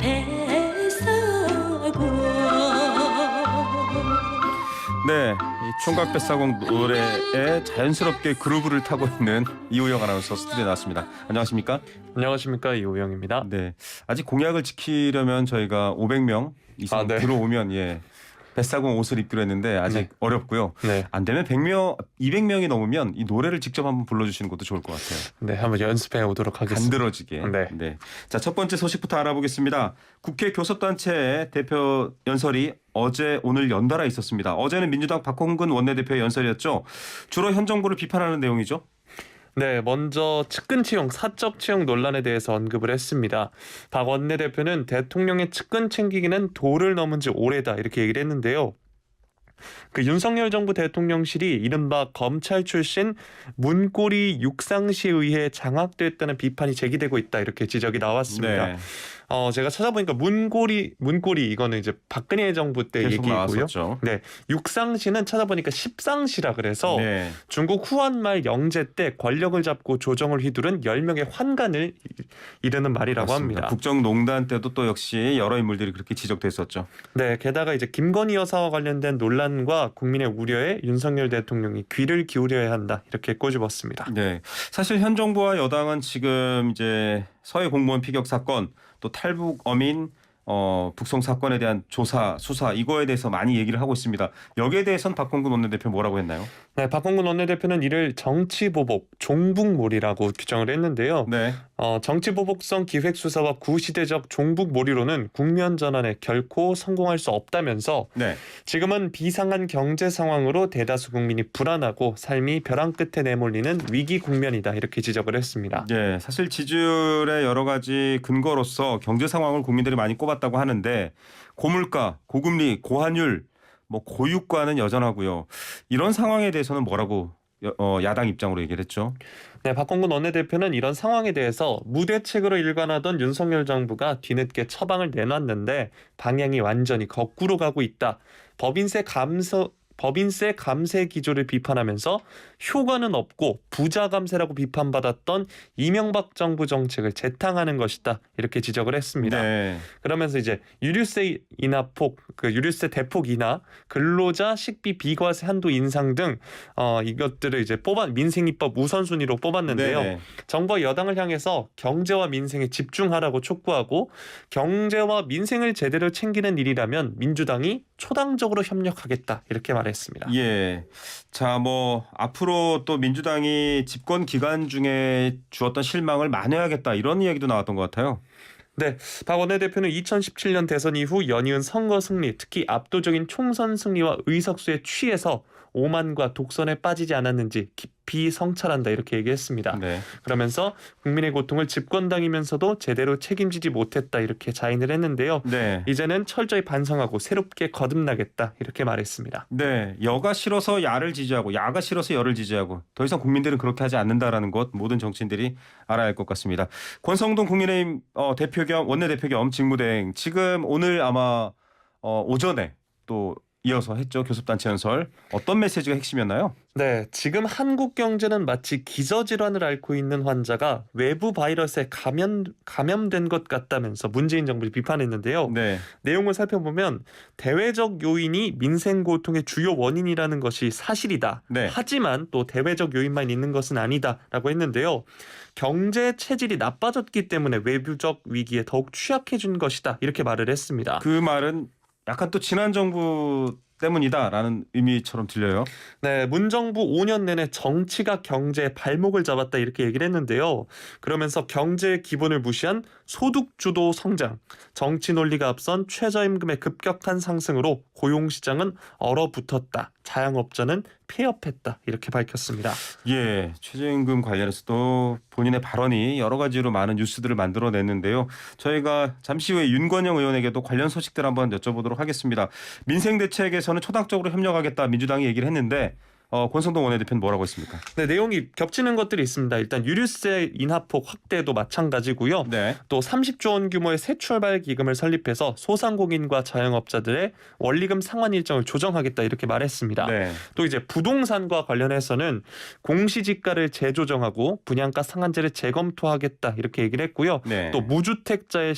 뱃사공. 네, 이 총각 뱃사공 노래에 자연스럽게 그루브를 타고 있는 이우영 아나운서 스튜디오에 나왔습니다. 안녕하십니까? 안녕하십니까, 이우영입니다. 네, 아직 공약을 지키려면 저희가 500명 이상 네. 들어오면 뱃사공 옷을 입기로 했는데 아직 네. 어렵고요. 네, 안 되면 100명, 200명이 넘으면 이 노래를 직접 한번 불러주시는 것도 좋을 것 같아요. 네, 한번 연습해 오도록 하겠습니다. 간드러지게. 네. 자, 첫 번째 소식부터 알아보겠습니다. 국회 교섭단체 대표 연설이 어제 오늘 연달아 있었습니다. 어제는 민주당 박홍근 원내대표의 연설이었죠. 주로 현 정부를 비판하는 내용이죠. 네, 먼저 측근 채용, 사적 채용 논란에 대해서 언급을 했습니다. 박 원내대표는 대통령의 측근 챙기기는 도를 넘은 지 오래다 이렇게 얘기를 했는데요. 그 윤석열 정부 대통령실이 이른바 검찰 출신 문고리 육상시에 의해 장악됐다는 비판이 제기되고 있다 이렇게 지적이 나왔습니다. 네. 제가 찾아보니까 문고리 이거는 이제 박근혜 정부 때 계속 얘기고요. 나왔었죠. 네, 육상시는 찾아보니까 십상시라 그래서 네. 중국 후한말 영제 때 권력을 잡고 조정을 휘두른 10명의 환관을 이르는 말이라고 맞습니다. 합니다. 국정농단 때도 또 역시 여러 인물들이 그렇게 지적됐었죠. 네, 게다가 이제 김건희 여사와 관련된 논란과 국민의 우려에 윤석열 대통령이 귀를 기울여야 한다 이렇게 꼬집었습니다. 네, 사실 현 정부와 여당은 지금 이제 서해 공무원 피격 사건 또 탈북 어민 북송 사건에 대한 조사 수사 이거에 대해서 많이 얘기를 하고 있습니다. 여기에 대해서는 박홍근 원내대표 뭐라고 했나요? 네, 박홍근 원내대표는 이를 정치보복, 종북몰이라고 규정을 했는데요. 네. 정치보복성 기획수사와 구시대적 종북몰이로는 국면 전환에 결코 성공할 수 없다면서 네. 지금은 비상한 경제 상황으로 대다수 국민이 불안하고 삶이 벼랑 끝에 내몰리는 위기 국면이다 이렇게 지적을 했습니다. 네, 사실 지지율의 여러 가지 근거로서 경제 상황을 국민들이 많이 꼽았다고 하는데 고물가, 고금리, 고환율, 고유가는 여전하고요. 이런 상황에 대해서는 뭐라고 야당 입장으로 얘기를 했죠? 네, 박홍근 원내대표는 이런 상황에 대해서 무대책으로 일관하던 윤석열 정부가 뒤늦게 처방을 내놨는데 방향이 완전히 거꾸로 가고 있다. 법인세 감세 기조를 비판하면서 효과는 없고 부자 감세라고 비판받았던 이명박 정부 정책을 재탕하는 것이다 이렇게 지적을 했습니다. 네. 그러면서 이제 유류세 인하폭, 유류세 대폭 인하, 근로자 식비 비과세 한도 인상 등 이것들을 이제 민생입법 우선순위로 뽑았는데요. 네네. 정부와 여당을 향해서 경제와 민생에 집중하라고 촉구하고 경제와 민생을 제대로 챙기는 일이라면 민주당이 초당적으로 협력하겠다 이렇게 말했습니다. 예. 자, 앞으로 또 민주당이 집권 기간 중에 주었던 실망을 만회하겠다 이런 이야기도 나왔던 것 같아요. 네, 박 원내대표는 2017년 대선 이후 연이은 선거 승리, 특히 압도적인 총선 승리와 의석수에 취해서 오만과 독선에 빠지지 않았는지 깊이 성찰한다 이렇게 얘기했습니다. 네. 그러면서 국민의 고통을 집권당이면서도 제대로 책임지지 못했다 이렇게 자인을 했는데요. 네. 이제는 철저히 반성하고 새롭게 거듭나겠다 이렇게 말했습니다. 네. 여가 싫어서 야를 지지하고 야가 싫어서 여를 지지하고 더 이상 국민들은 그렇게 하지 않는다라는 것 모든 정치인들이 알아야 할 것 같습니다. 권성동 국민의힘 대표 겸 원내대표 겸 직무대행 지금 오늘 아마 오전에 또 이어서 했죠. 교섭단체 연설. 어떤 메시지가 핵심이었나요? 네, 지금 한국 경제는 마치 기저질환을 앓고 있는 환자가 외부 바이러스에 감염된 것 같다면서 문재인 정부를 비판했는데요. 네. 내용을 살펴보면 대외적 요인이 민생 고통의 주요 원인이라는 것이 사실이다. 네. 하지만 또 대외적 요인만 있는 것은 아니다라고 했는데요. 경제 체질이 나빠졌기 때문에 외부적 위기에 더욱 취약해진 것이다. 이렇게 말을 했습니다. 그 말은 약간 또 지난 정부 때문이다라는 의미처럼 들려요. 네, 문정부 5년 내내 정치가 경제의 발목을 잡았다 이렇게 얘기를 했는데요. 그러면서 경제의 기본을 무시한 소득주도 성장, 정치 논리가 앞선 최저임금의 급격한 상승으로 고용시장은 얼어붙었다. 자영업자는 폐업했다. 이렇게 밝혔습니다. 예, 최저임금 관련해서도 본인의 발언이 여러 가지로 많은 뉴스들을 만들어냈는데요. 저희가 잠시 후에 윤건영 의원에게도 관련 소식들 한번 여쭤보도록 하겠습니다. 민생 대책에서는 초당적으로 협력하겠다 민주당이 얘기를 했는데 권성동 원내대표는 뭐라고 했습니까? 네, 내용이 겹치는 것들이 있습니다. 일단 유류세 인하폭 확대도 마찬가지고요. 네. 또 30조 원 규모의 새 출발 기금을 설립해서 소상공인과 자영업자들의 원리금 상환 일정을 조정하겠다 이렇게 말했습니다. 네. 또 이제 부동산과 관련해서는 공시지가를 재조정하고 분양가 상한제를 재검토하겠다 이렇게 얘기를 했고요. 네. 또 무주택자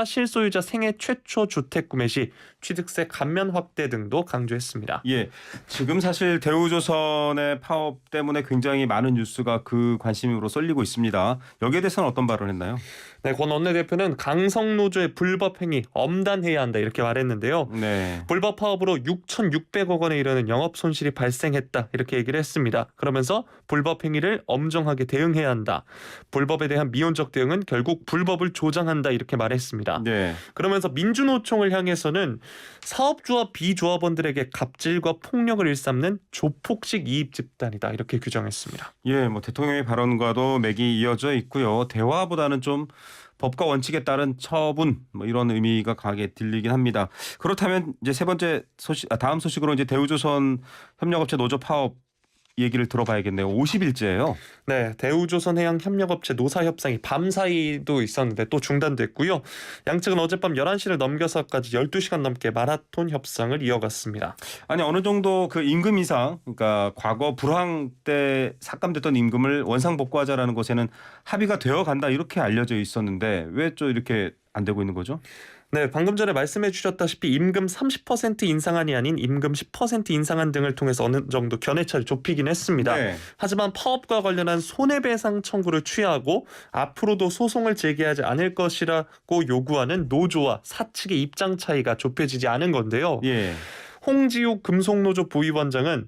실소유자 생애 최초 주택 구매 시 취득세 감면 확대 등도 강조했습니다. 예, 지금 사실 대우조선의 파업 때문에 굉장히 많은 뉴스가 그 관심으로 쏠리고 있습니다. 여기에 대해서는 어떤 발언을 했나요? 네, 권 원내대표는 강성노조의 불법 행위 엄단해야 한다 이렇게 말했는데요. 네. 불법 파업으로 6,600억 원에 이르는 영업 손실이 발생했다 이렇게 얘기를 했습니다. 그러면서 불법 행위를 엄정하게 대응해야 한다. 불법에 대한 미온적 대응은 결국 불법을 조장한다 이렇게 말했습니다. 네. 그러면서 민주노총을 향해서는 사업주와 비조합원들에게 갑질과 폭력을 일삼는 조폭식 이입 집단이다 이렇게 규정했습니다. 예, 뭐 대통령의 발언과도 맥이 이어져 있고요. 대화보다는 좀 법과 원칙에 따른 처분 뭐 이런 의미가 강하게 들리긴 합니다. 그렇다면 이제 세 번째 소식, 다음 소식으로 이제 대우조선 협력업체 노조 파업 얘기를 들어봐야겠네요. 50일째예요. 네, 대우조선해양협력업체 노사협상이 밤사이도 있었는데 또 중단됐고요. 양측은 어젯밤 11시를 넘겨서까지 12시간 넘게 마라톤 협상을 이어갔습니다. 아니 어느 정도 그 임금 인상, 그러니까 과거 불황 때 삭감됐던 임금을 원상복구하자라는 것에는 합의가 되어 간다 이렇게 알려져 있었는데 왜 또 이렇게 안 되고 있는 거죠? 네, 방금 전에 말씀해 주셨다시피 임금 30% 인상안이 아닌 임금 10% 인상안 등을 통해서 어느 정도 견해차를 좁히긴 했습니다. 네. 하지만 파업과 관련한 손해배상 청구를 취하하고 앞으로도 소송을 제기하지 않을 것이라고 요구하는 노조와 사측의 입장 차이가 좁혀지지 않은 건데요. 예. 홍지욱 금속노조 부위원장은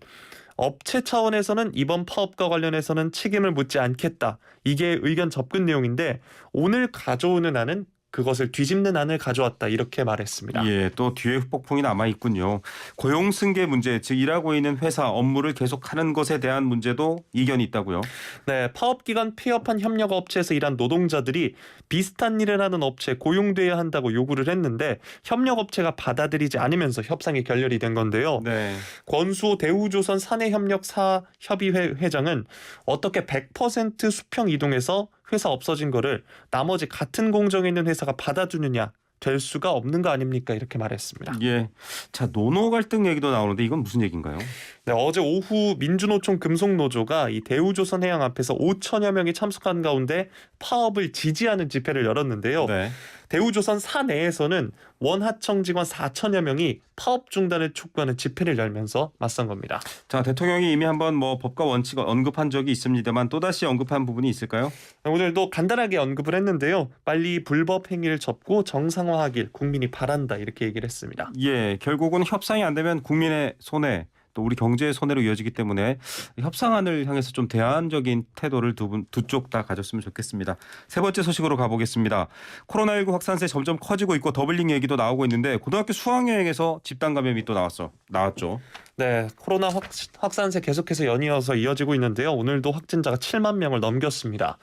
업체 차원에서는 이번 파업과 관련해서는 책임을 묻지 않겠다. 이게 의견 접근 내용인데 오늘 가져오는 안은 그것을 뒤집는 안을 가져왔다 이렇게 말했습니다. 예, 또 뒤에 후폭풍이 남아 있군요. 고용 승계 문제, 즉 일하고 있는 회사 업무를 계속하는 것에 대한 문제도 이견이 있다고요. 네, 파업 기간 폐업한 협력 업체에서 일한 노동자들이 비슷한 일을 하는 업체에 고용돼야 한다고 요구를 했는데 협력 업체가 받아들이지 않으면서 협상이 결렬이 된 건데요. 네. 권수호 대우조선 사내협력사 협의회 회장은 어떻게 100% 수평 이동해서 회사 없어진 거를 나머지 같은 공정에 있는 회사가 받아주느냐 될 수가 없는 거 아닙니까? 이렇게 말했습니다. 예. 자, 노노 갈등 얘기도 나오는데 이건 무슨 얘기인가요? 네, 어제 오후 민주노총 금속노조가 이 대우조선해양 앞에서 5천여 명이 참석한 가운데 파업을 지지하는 집회를 열었는데요. 네. 대우조선 사내에서는 원하청 직원 4천여 명이 파업 중단을 촉구하는 집회를 열면서 맞선 겁니다. 자, 대통령이 이미 한번 뭐 법과 원칙 언급한 적이 있습니다만 또다시 언급한 부분이 있을까요? 오늘도 간단하게 언급을 했는데요. 빨리 불법 행위를 접고 정상화하길 국민이 바란다 이렇게 얘기를 했습니다. 예, 결국은 협상이 안 되면 국민의 손해 또 우리 경제의 손해로 이어지기 때문에 협상안을 향해서 좀 대안적인 태도를 두 쪽 다 가졌으면 좋겠습니다. 세 번째 소식으로 가보겠습니다. 코로나19 확산세 점점 커지고 있고 더블링 얘기도 나오고 있는데 고등학교 수학여행에서 집단 감염이 또 나왔죠. 네, 코로나 확산세 계속해서 연이어서 이어지고 있는데요. 오늘도 확진자가 7만 명을 넘겼습니다.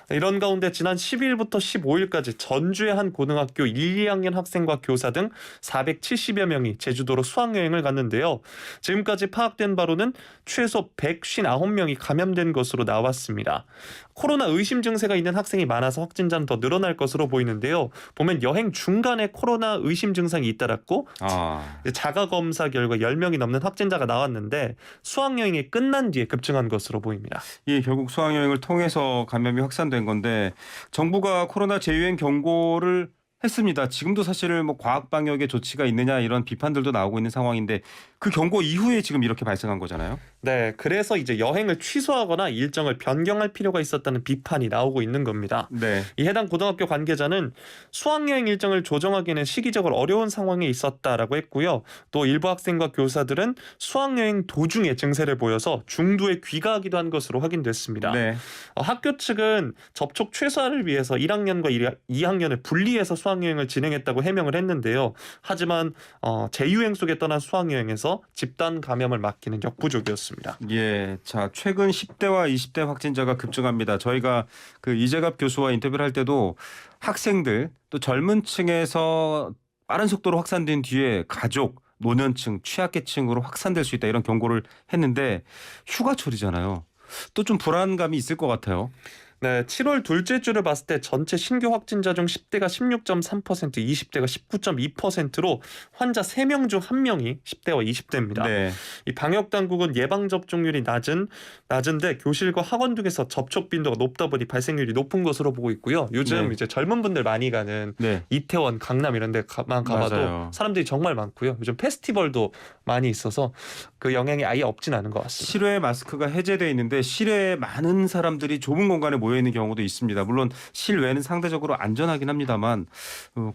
이런 가운데 지난 10일부터 15일까지 전주의 한 고등학교 1, 2학년 학생과 교사 등 470여 명이 제주도로 수학여행을 갔는데요. 지금까지 파악된 바로는 최소 159명이 감염된 것으로 나왔습니다. 코로나 의심 증세가 있는 학생이 많아서 확진자는 더 늘어날 것으로 보이는데요. 보면 여행 중간에 코로나 의심 증상이 잇따랐고 자가검사 결과 10명이 넘는 확진자가 나왔는데 수학여행이 끝난 뒤에 급증한 것으로 보입니다. 예, 결국 수학여행을 통해서 감염이 확산된 건데 정부가 코로나 재유행 경고를 했습니다. 지금도 사실 뭐 과학 방역의 조치가 있느냐 이런 비판들도 나오고 있는 상황인데 그 경고 이후에 지금 이렇게 발생한 거잖아요. 네, 그래서 이제 여행을 취소하거나 일정을 변경할 필요가 있었다는 비판이 나오고 있는 겁니다. 네. 이 해당 고등학교 관계자는 수학여행 일정을 조정하기는 시기적으로 어려운 상황에 있었다라고 했고요. 또 일부 학생과 교사들은 수학여행 도중에 증세를 보여서 중도에 귀가하기도 한 것으로 확인됐습니다. 네. 학교 측은 접촉 최소화를 위해서 1학년과 2학년을 분리해서 수학여행을 진행했다고 해명을 했는데요. 하지만 재유행 속에 떠난 수학여행에서 집단 감염을 막기는 역부족이었습니다. 예, 자 최근 10대와 20대 확진자가 급증합니다. 저희가 그 이재갑 교수와 인터뷰를 할 때도 학생들 또 젊은 층에서 빠른 속도로 확산된 뒤에 가족 노년층, 취약계층으로 확산될 수 있다 이런 경고를 했는데 휴가철이잖아요. 또 좀 불안감이 있을 것 같아요. 네, 7월 둘째 주를 봤을 때 전체 신규 확진자 중 10대가 16.3%, 20대가 19.2%로 환자 3명 중 1명이 10대와 20대입니다. 네. 이 방역 당국은 예방 접종률이 낮은데 교실과 학원 등에서 접촉 빈도가 높다 보니 발생률이 높은 것으로 보고 있고요. 요즘 네. 이제 젊은 분들 많이 가는 네. 이태원, 강남 이런 데만 가봐도 맞아요. 사람들이 정말 많고요. 요즘 페스티벌도 많이 있어서 그 영향이 아예 없진 않은 것 같습니다. 실외 마스크가 해제돼 있는데 실외에 많은 사람들이 좁은 공간에 모여 있는 경우도 있습니다. 물론 실외는 상대적으로 안전하긴 합니다만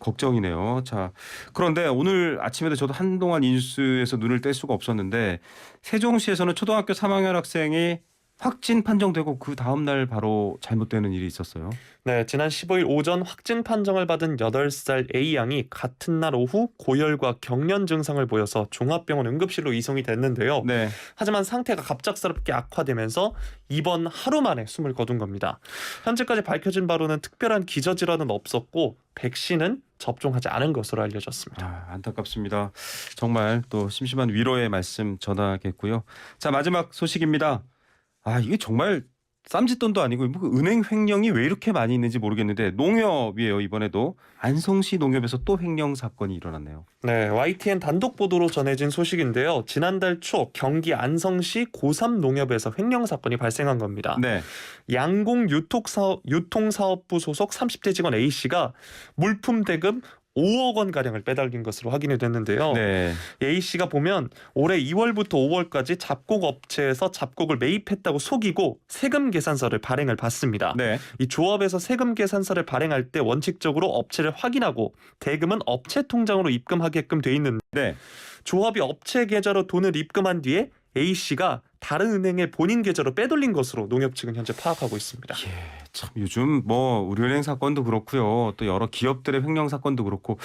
걱정이네요. 자, 그런데 오늘 아침에도 저도 한동안 이 뉴스에서 눈을 뗄 수가 없었는데 세종시에서는 초등학교 3학년 학생이 확진 판정되고 그 다음 날 바로 잘못되는 일이 있었어요. 네, 지난 15일 오전 확진 판정을 받은 8살 A양이 같은 날 오후 고열과 경련 증상을 보여서 종합병원 응급실로 이송이 됐는데요. 네. 하지만 상태가 갑작스럽게 악화되면서 이번 하루 만에 숨을 거둔 겁니다. 현재까지 밝혀진 바로는 특별한 기저질환은 없었고 백신은 접종하지 않은 것으로 알려졌습니다. 아, 안타깝습니다. 정말 또 심심한 위로의 말씀 전하겠고요. 자, 마지막 소식입니다. 아, 이게 정말 쌈짓돈도 아니고 뭐 은행 횡령이 왜 이렇게 많이 있는지 모르겠는데 농협이에요. 이번에도 안성시 농협에서 또 횡령 사건이 일어났네요. 네, YTN 단독 보도로 전해진 소식인데요. 지난달 초 경기 안성시 고3 농협에서 횡령 사건이 발생한 겁니다. 네. 양공 유통사업부 소속 30대 직원 A씨가 물품 대금 5억 원 가량을 빼달린 것으로 확인이 됐는데요. 네. A씨가 보면 올해 2월부터 5월까지 잡곡 업체에서 잡곡을 매입했다고 속이고 세금 계산서를 발행을 받습니다. 네. 이 조합에서 세금 계산서를 발행할 때 원칙적으로 업체를 확인하고 대금은 업체 통장으로 입금하게끔 돼 있는데 네. 조합이 업체 계좌로 돈을 입금한 뒤에 A씨가 다른 은행에 본인 계좌로 빼돌린 것으로 농협 측은 현재 파악하고 있습니다. 예, 참 요즘 뭐 우리은행 사건도 그렇고요. 또 여러 기업들의 횡령 사건도 그렇고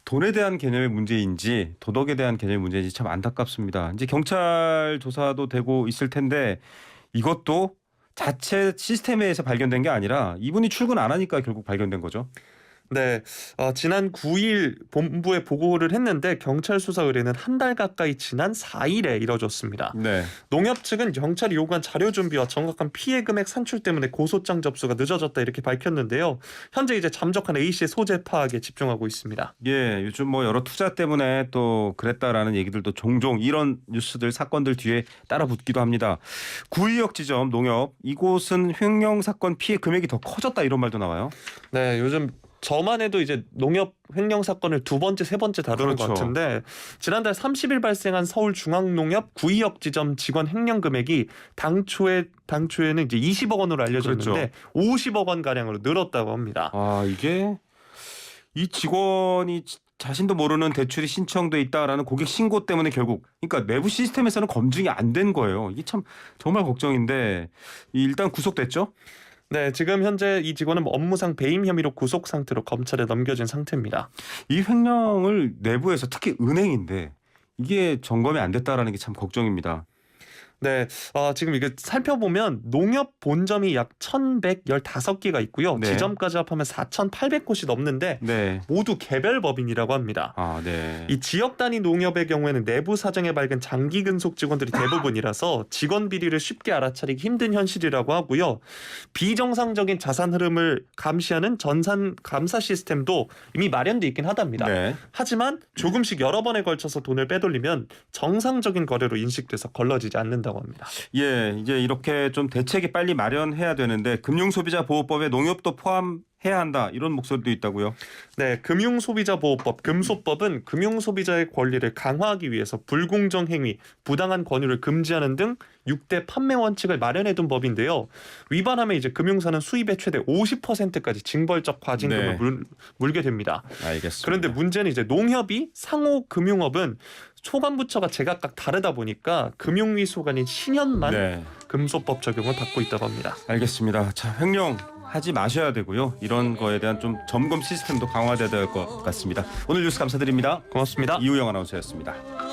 돈에 대한 개념의 문제인지 도덕에 대한 개념의 문제인지 참 안타깝습니다. 이제 경찰 조사도 되고 있을 텐데 이것도 자체 시스템에 의해서 발견된 게 아니라 이분이 출근 안 하니까 결국 발견된 거죠. 네, 지난 9일 본부에 보고를 했는데 경찰 수사 의뢰는 한 달 가까이 지난 4일에 이뤄졌습니다. 네. 농협 측은 경찰이 요구한 자료 준비와 정확한 피해 금액 산출 때문에 고소장 접수가 늦어졌다 이렇게 밝혔는데요. 현재 이제 잠적한 A씨의 소재 파악에 집중하고 있습니다. 예, 요즘 뭐 여러 투자 때문에 또 그랬다라는 얘기들도 종종 이런 뉴스들 사건들 뒤에 따라 붙기도 합니다. 구의역 지점 농협 이곳은 횡령 사건 피해 금액이 더 커졌다 이런 말도 나와요. 네, 요즘 저만 해도 이제 농협 횡령 사건을 두 번째, 세 번째 다루는 그렇죠. 것 같은데 지난달 30일 발생한 서울중앙농협 구의역 지점 직원 횡령 금액이 당초에는 이제 20억 원으로 알려졌는데 그렇죠. 50억 원 가량으로 늘었다고 합니다. 아, 이게 이 직원이 자신도 모르는 대출이 신청돼 있다라는 고객 신고 때문에 결국 그러니까 내부 시스템에서는 검증이 안 된 거예요. 이게 참 정말 걱정인데 일단 구속됐죠? 네, 지금 현재 이 직원은 업무상 배임 혐의로 구속 상태로 검찰에 넘겨진 상태입니다. 이 횡령을 내부에서 특히 은행인데 이게 점검이 안 됐다라는 게 참 걱정입니다. 네, 지금 이게 살펴보면 농협 본점이 약 1,115개가 있고요. 네. 지점까지 합하면 4,800곳이 넘는데 네. 모두 개별 법인이라고 합니다. 아, 네. 이 지역 단위 농협의 경우에는 내부 사정에 밝은 장기 근속 직원들이 대부분이라서 직원 비리를 쉽게 알아차리기 힘든 현실이라고 하고요. 비정상적인 자산 흐름을 감시하는 전산 감사 시스템도 이미 마련돼 있긴 하답니다. 네. 하지만 조금씩 여러 번에 걸쳐서 돈을 빼돌리면 정상적인 거래로 인식돼서 걸러지지 않는다고 합니다. 예, 이제 이렇게 좀 대책이 빨리 마련해야 되는데 금융소비자보호법에 농협도 포함해야 한다 이런 목소리도 있다고요. 네, 금융소비자보호법 금소법은 금융소비자의 권리를 강화하기 위해서 불공정 행위, 부당한 권유를 금지하는 등 6대 판매 원칙을 마련해둔 법인데요. 위반하면 이제 금융사는 수입의 최대 50%까지 징벌적 과징금을 네. 물게 됩니다. 알겠습니다. 그런데 문제는 이제 농협이 상호금융업은 소관부처가 제각각 다르다 보니까 금융위소관인 신현만 네. 금소법 적용을 받고 있다고 합니다. 알겠습니다. 자, 횡령 하지 마셔야 되고요. 이런 거에 대한 좀 점검 시스템도 강화돼야 될 것 같습니다. 오늘 뉴스 감사드립니다. 고맙습니다. 이우영 아나운서였습니다.